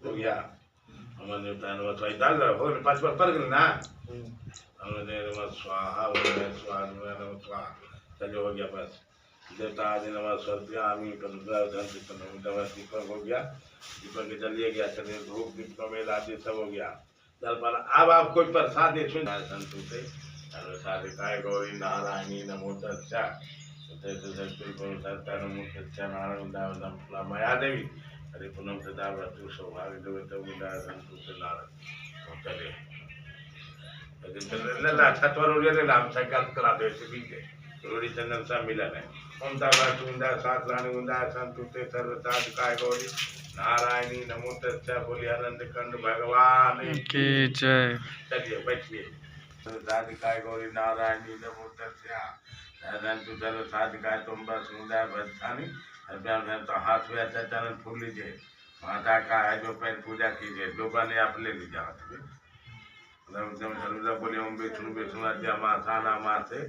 हो गया हमने नमः स्वाहा डाल रहा हो 5 बार पढ़ गए ना हमने नमः स्वाहा नमः स्वाहा नमः स्वाहा चलो हो गया बस देवता आदि नमः स्वर्गामी दीपक हो गया दीपक के जलिए गया चलिए धूप दीप मेल आदि सब हो गया दर्पण अब आप कोई प्रसाद संतु से सर्वसाधिकाय गौरी नारायणी नमो तस्या नमो तस्या नारायण माया देवी हरे पूनम सदा वस्तु सौभाग्य देवता संतु से नारायण चले छत पर उड़े राम संकल्प करा दे रोड़ी चंदन सा मिलन है ओमता बातुंदा सात रानी उंदा संतुते सर्वसाधिकाय गौरी नारायणी नमो तस्या बोली आनंद कंद भगवान की जय। चलिए बैठिए सर्वसाधिकाय गौरी नारायणी नमो तस्या संतु सर्वसाधिकाय तुम बस सुंदर बस्थानी अभ्यास तो हाथ में अच्छा चरण फूल लीजिए माता का है जो पैर पूजा कीजिए जो बने आप ले लीजिए हाथ में सर्वदा बोले ओम विष्णु अद्या माँ साना माँ से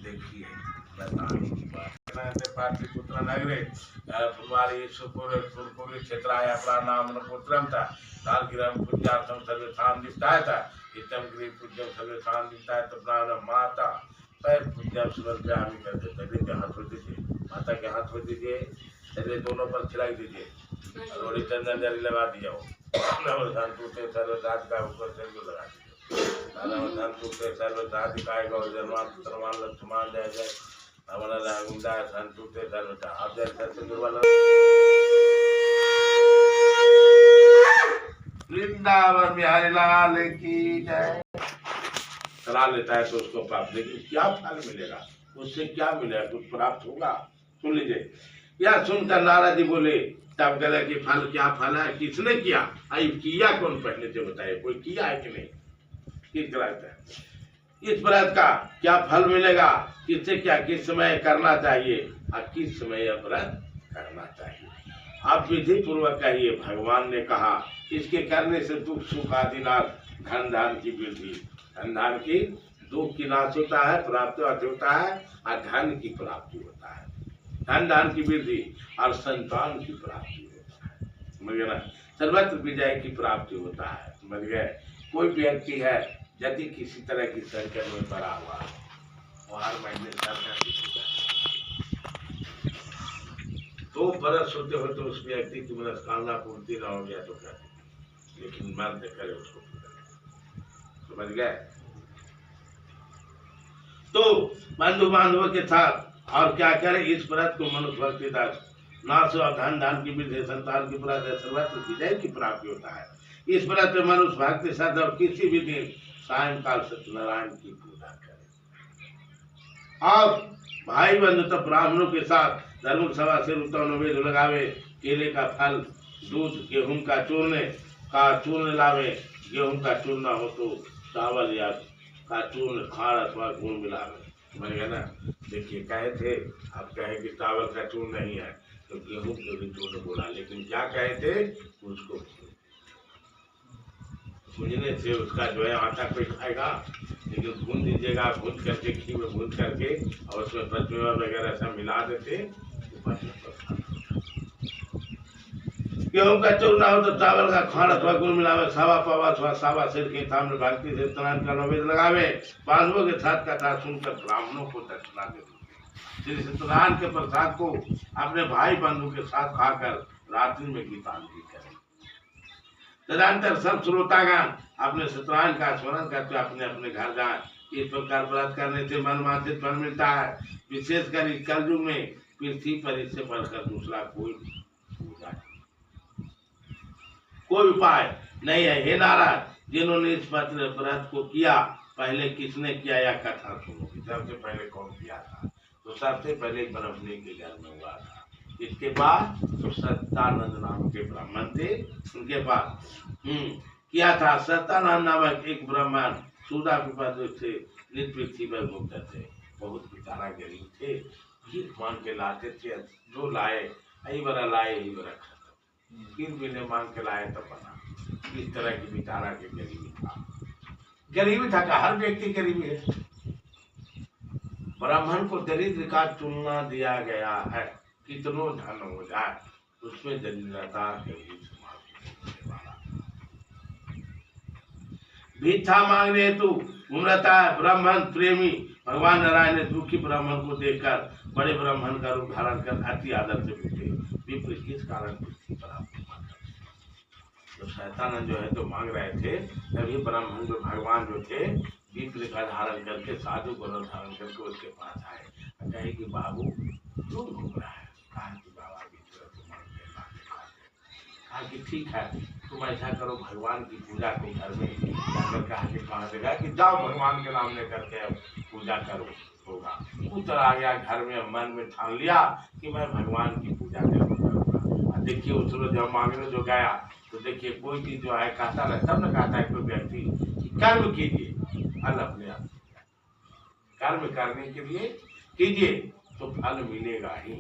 देखिए पाटलिपुत्र नगरे कुमारी सुरपुरी क्षेत्राय प्राणाम पुत्रम था कालगिरम पूज्यार्थम सर्वेषां दिष्टाय था इतम गिरि पूज्यम सर्वेषां दिष्टाय तो प्राण माता पैर पूज्यम सुवर्गामी कर देते देखिए हाथ हो दीजिए माता के हाथ हो दीजिए चलिए दोनों पर खिलाई दीजिए रोड़ी चंदन जरी लगा दिया हो टूटे सर्वसाध का ऊपर से लगा दीजिए टूटे सर्वसाध का सर्वमान लक्ष्मण जय जय हमारा गुंडा टूटे सर्वसा आप जैसे सिंदूर वाला वृंदावन बिहारी लाल की जय करा लेता है तो उसको प्राप्त लेकिन क्या फल मिलेगा उससे क्या मिलेगा कुछ प्राप्त होगा सुन लीजिए या सुनकर नारद जी बोले तब गले कि फल क्या फल है किसने किया आई किया कौन पहले से बताइए कोई किया है कि नहीं किस व्रत है इस व्रत का क्या फल मिलेगा किससे क्या किस समय करना चाहिए और किस समय यह व्रत करना चाहिए आप विधि पूर्वक कहिए भगवान ने कहा इसके करने से दुख सुख आदि नाश धन धान की वृद्धि धन धान की दुख की नाश होता है प्राप्त होता है और धन की प्राप्ति होता है धन धान की वृद्धि और संतान की प्राप्ति होता है समझ गए ना सर्वत्र विजय की प्राप्ति होता है समझ गए कोई व्यक्ति है यदि किसी तरह की संकट में पड़ा हुआ वो हर महीने 2 बरस होते होते उस व्यक्ति की मनस्कामना पूर्ति न हो गया तो क्या लेकिन मर्द करे उसको समझ गए तो बंधु बांधवों के साथ और क्या करे इस व्रत को मनुष्य भक्ति दास नाश और धन धान की वृद्धि संतान की प्राप्ति सर्वत्र विजय की प्राप्ति होता है इस व्रत में मनुष्य भक्ति साथ और किसी भी दिन सायंकाल सत्यनारायण की पूजा करे और भाई बंधु तो ब्राह्मणों के साथ धर्म सभा से नवेद लगावे केले का फल दूध गेहूं का चूर्ण लावे गेहूं का चूर्ण हो तो चावल या का चूर्ण खाड़ अथवा गुड़ मिलावे समझ गए ना देखिए कहे थे आप कहे कि चावल का चूर्ण नहीं है तो गेहूं के भी चूर्ण बोला लेकिन क्या कहे थे उसको भूनने से उसका जो है आटा कोई खाएगा लेकिन भून दीजिएगा भून करके घी में भून करके और उसमें पचमेवा वगैरह सब मिला देते गेहूं का चूर्ण हो तो चावल का खाड़ अथवा गुड़ मिलावे सावा पावा अथवा सावा सिर के सामने भक्ति से स्नान का नवेद लगावे बांधवों के साथ कथा सुनकर ब्राह्मणों को दक्षिणा दे श्री सत्यनारायण के प्रसाद को अपने भाई बंधु के साथ खाकर रात्रि में गीतांजलि करें तदंतर सब श्रोतागण अपने सत्यनारायण का स्मरण करके अपने अपने घर जाए इस प्रकार व्रत करने से मनवांछित फल मिलता है विशेषकर इस कलयुग में पृथ्वी पर इससे बढ़कर दूसरा कोई उपाय नहीं है हे नारायण जिन्होंने इस पत्र व्रत को किया पहले किसने किया या कथा सुनो सबसे पहले कौन किया था तो सबसे पहले ब्रह्मणी के घर में हुआ था इसके बाद तो सत्यानंद नाम के ब्राह्मण थे उनके पास किया था सत्यानंद नामक एक ब्राह्मण सूदा पिपा से पृथ्वी पर घूमते थे बहुत बेचारा गरीब थे भीख मांग के लाते थे जो लाए यही बड़ा लाए यही बड़ा खत्म 3 महीने मांग के लाए तब बना इस तरह की बेचारा के गरीबी था का हर व्यक्ति गरीबी है ब्राह्मण को दरिद्र का चुनना दिया गया है, कितनो धन हो जाए उसमें दरिद्रता कभी समाप्त नहीं होने वाला। भिक्षा मांगने हेतु उम्रता है ब्राह्मण प्रेमी भगवान नारायण ने दुखी ब्राह्मण को देखकर बड़े ब्राह्मण का रूप धारण कर अति आदर से पूछे, विप्र किस कारण पृथ्वी पर आप तो शैतान जो है तो मांग रहे थे, तभी ब्राह्मण जो भगवान जो थे विप्र का धारण करके साधु को धारण करके उसके पास आए, कहे कि बाबू क्यों घूम रहा है? कहा कि बाबा विप्र तो मांगते कहा कि ठीक है तुम ऐसा करो, भगवान की पूजा को घर में जाकर कहा कि कहा देगा कि जाओ भगवान के नाम लेकर के पूजा करो, होगा। उतर आ गया घर में, मन में ठान लिया कि मैं भगवान की पूजा करूँगा। देखिए उस रोज जब मांगने जो गया तो देखिए कोई चीज जो है कहता है, तब न कहता है कोई व्यक्ति कि कर्म कीजिए, फल अपने आप कर्म करने के लिए कीजिए तो फल मिलेगा ही।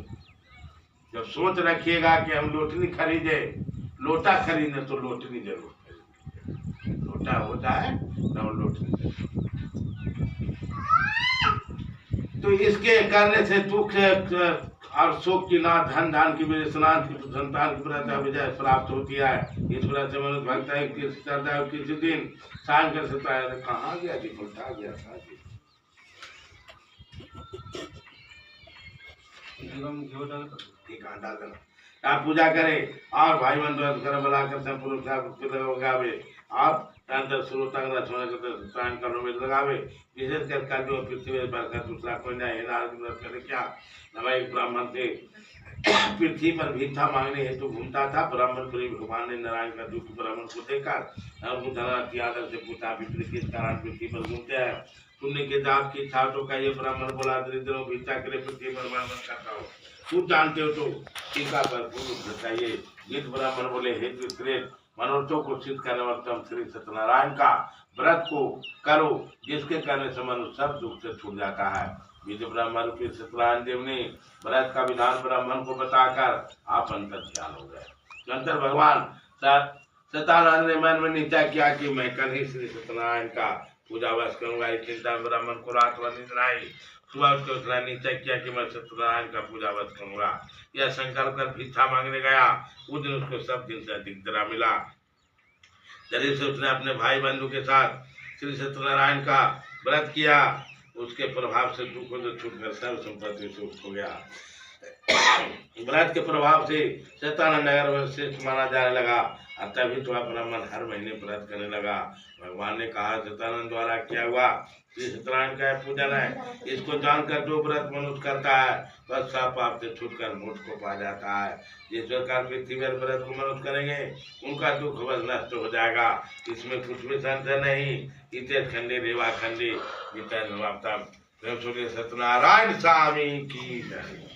जब सोच रखिएगा कि हम लोटनी खरीदे, लोटा खरीदे तो लोटनी जरूर खरीदे, लोटा होता है ना लोटनी। तो इसके करने से दुख और शोक की ना धन धान की वजह स्नान की संतान की प्रथा विजय प्राप्त होती है। इस तरह से मनुष्य भक्त है किसी दिन शाम कर सकता है। कहाँ गया जी, उल्टा गया था जी। आप पूजा करें और भाई बंधु कर बला कर पुरुष गावे और लगावे, विशेष कर जो पृथ्वी पर दूसरा कोई नहीं करे क्या। एक ब्राह्मण से पृथ्वी पर भिक्षा मांगने हेतु घूमता था। ब्राह्मण प्रेमी भगवान ने नारायण का दुख ब्राह्मण को देखा, आदर से पूछा विप्र किस कारण पृथ्वी पर घूमते हैं? पुण्य के दाप की इच्छा तो कहिए। ब्राह्मण बोला दरिद्रों भिक्षा के लिए पृथ्वी पर भ्रमण करता हूँ, खुद जानते हो तो टीका पर पूर्व बताइए। जिस ब्राह्मण बोले हे श्रेष्ठ, मनोरथों को सिद्ध करने वाले श्री सत्यनारायण का व्रत को करो, जिसके करने से मनुष्य सब दुख से छूट जाता है। विधि ब्राह्मण फिर सत्यनारायण देव ने व्रत का विधान ब्राह्मण को बताकर आप अंतर ध्यान हो गए। अंतर भगवान सत्यनारायण ने मन में निश्चय किया कि मैं कल ही श्री सत्यनारायण का पूजा वश करूंगा। इस चिंता ब्राह्मण को रात भर नींद आई। सुबह उसको उसने निश्चय किया कि मैं सत्यनारायण का पूजा वश करूंगा। यह संकल्प कर भिक्षा मांगने गया। उस दिन उसको सब दिन से अधिक दरा मिला। जरिए से उसने अपने भाई बंधु के साथ श्री सत्यनारायण का व्रत किया। उसके प्रभाव से दुख को छूटकर सर्व संपत्ति सुख हो गया। व्रत के प्रभाव से सत्यनारायण नगर में श्रेष्ठ माना जाने लगा। तभी तो ब्राह्मण हर महीने व्रत करने लगा। भगवान ने कहा सत्यनारायण द्वारा क्या हुआ, श्री सत्यनारायण का पूजन है। इसको जानकर जो व्रत मनुष्य करता है वह सब पाप से छूटकर मोक्ष को पा जाता है। जिस प्रकार पृथ्वी पर व्रत को मनुष्य करेंगे उनका दुख बस नष्ट हो जाएगा, इसमें कुछ भी संशय नहीं। इसे खंडे रेवा खंडे सत्यनारायण स्वामी की जय।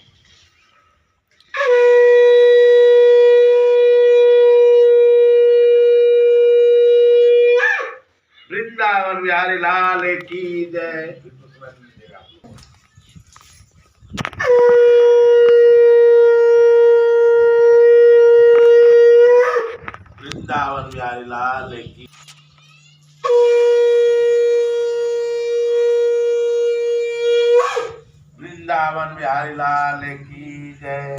वृंदावन बिहारी लाल की जय। वृंदावन बिहारी लाल की, वृंदावन बिहारी लाल की जय।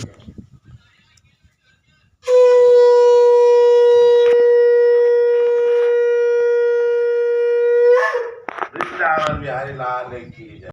वृंदावन बिहारी लाल की जय।